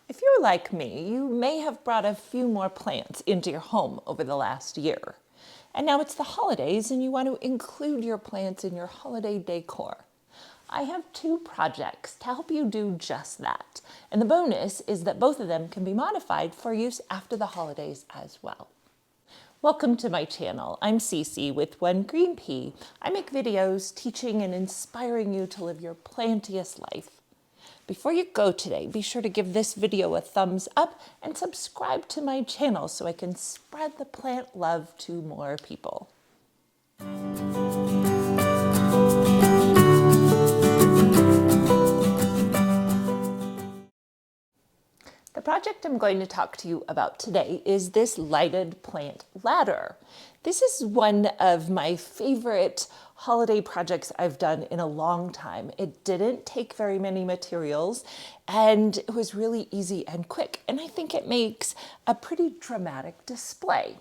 If you're like me, you may have brought a few more plants into your home over the last year. And now it's the holidays and you want to include your plants in your holiday decor. I have two projects to help you do just that. And the bonus is that both of them can be modified for use after the holidays as well. Welcome to my channel. I'm Cece with One Green Pea. I make videos teaching and inspiring you to live your plantiest life. Before you go today, be sure to give this video a thumbs up and subscribe to my channel so I can spread the plant love to more people. The project I'm going to talk to you about today is this lighted plant ladder. This is one of my favorite holiday projects I've done in a long time. It didn't take very many materials and it was really easy and quick, and I think it makes a pretty dramatic display.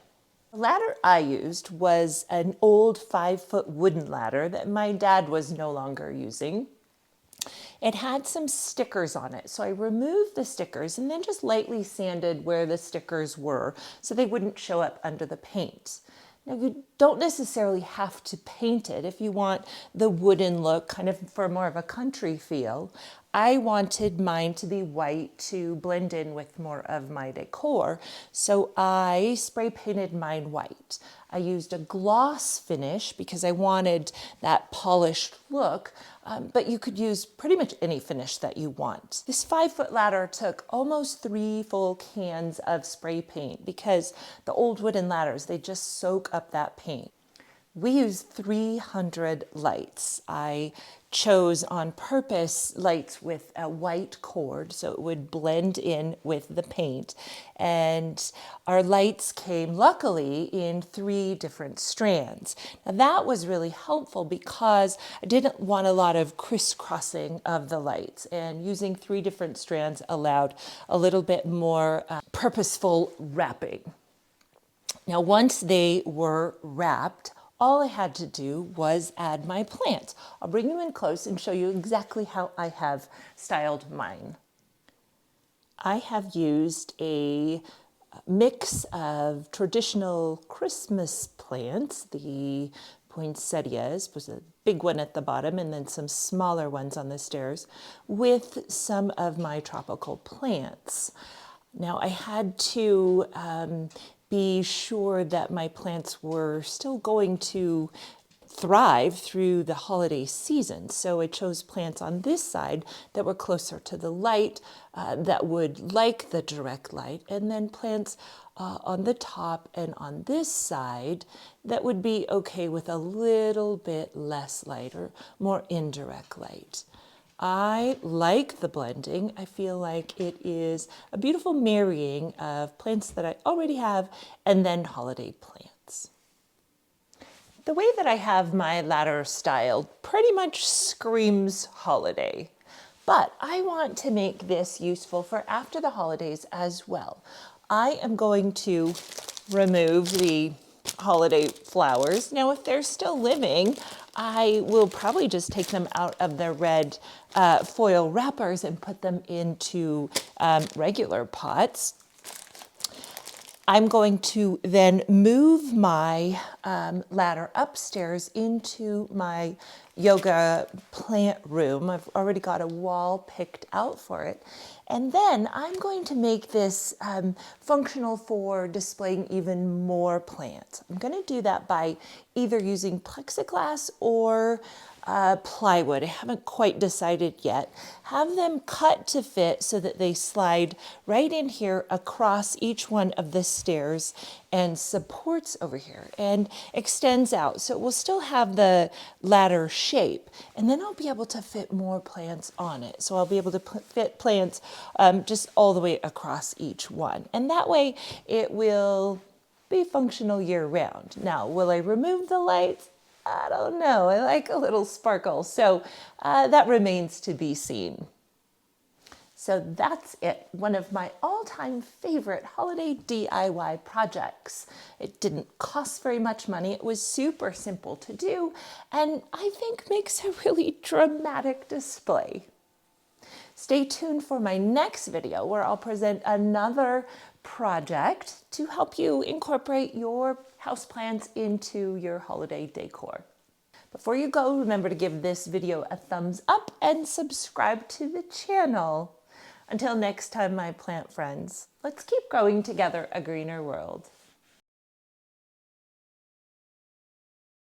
The ladder I used was an old 5-foot wooden ladder that my dad was no longer using. It had some stickers on it, so I removed the stickers and then just lightly sanded where the stickers were so they wouldn't show up under the paint. Now, you don't necessarily have to paint it if you want the wooden look, kind of for more of a country feel. I wanted mine to be white to blend in with more of my decor, so I spray painted mine white. I used a gloss finish because I wanted that polished look, but you could use pretty much any finish that you want. This 5-foot ladder took almost 3 full cans of spray paint because the old wooden ladders, they just soak up that paint. We used 300 lights. I chose on purpose lights with a white cord so it would blend in with the paint. And our lights came luckily in 3 different strands. Now that was really helpful because I didn't want a lot of crisscrossing of the lights, and using 3 different strands allowed a little bit more purposeful wrapping. Now once they were wrapped, all I had to do was add my plants. I'll bring you in close and show you exactly how I have styled mine. I have used a mix of traditional Christmas plants, the poinsettias, was a big one at the bottom, and then some smaller ones on the stairs, with some of my tropical plants. Now I had to be sure that my plants were still going to thrive through the holiday season. So I chose plants on this side that were closer to the light, that would like the direct light, and then plants on the top and on this side that would be okay with a little bit less light or more indirect light. I like the blending. I feel like it is a beautiful marrying of plants that I already have and then holiday plants. The way that I have my ladder styled pretty much screams holiday, but I want to make this useful for after the holidays as well. I am going to remove the holiday flowers. Now, if they're still living, I will probably just take them out of their red foil wrappers and put them into regular pots. I'm going to then move my ladder upstairs into my yoga plant room. I've already got a wall picked out for it. And then I'm going to make this functional for displaying even more plants. I'm going to do that by either using plexiglass or plywood. I haven't quite decided yet. Have them cut to fit so that they slide right in here across each one of the stairs and supports over here and extends out. So it will still have the ladder shape, and then I'll be able to fit more plants on it. So I'll be able to fit plants just all the way across each one. And that way it will be functional year round. Now, will I remove the lights? I don't know. I like a little sparkle. So that remains to be seen. So that's it. One of my all-time favorite holiday DIY projects. It didn't cost very much money. It was super simple to do, and I think makes a really dramatic display. Stay tuned for my next video where I'll present another project to help you incorporate your houseplants into your holiday decor. Before you go, remember to give this video a thumbs up and subscribe to the channel. Until next time, my plant friends, let's keep growing together a greener world.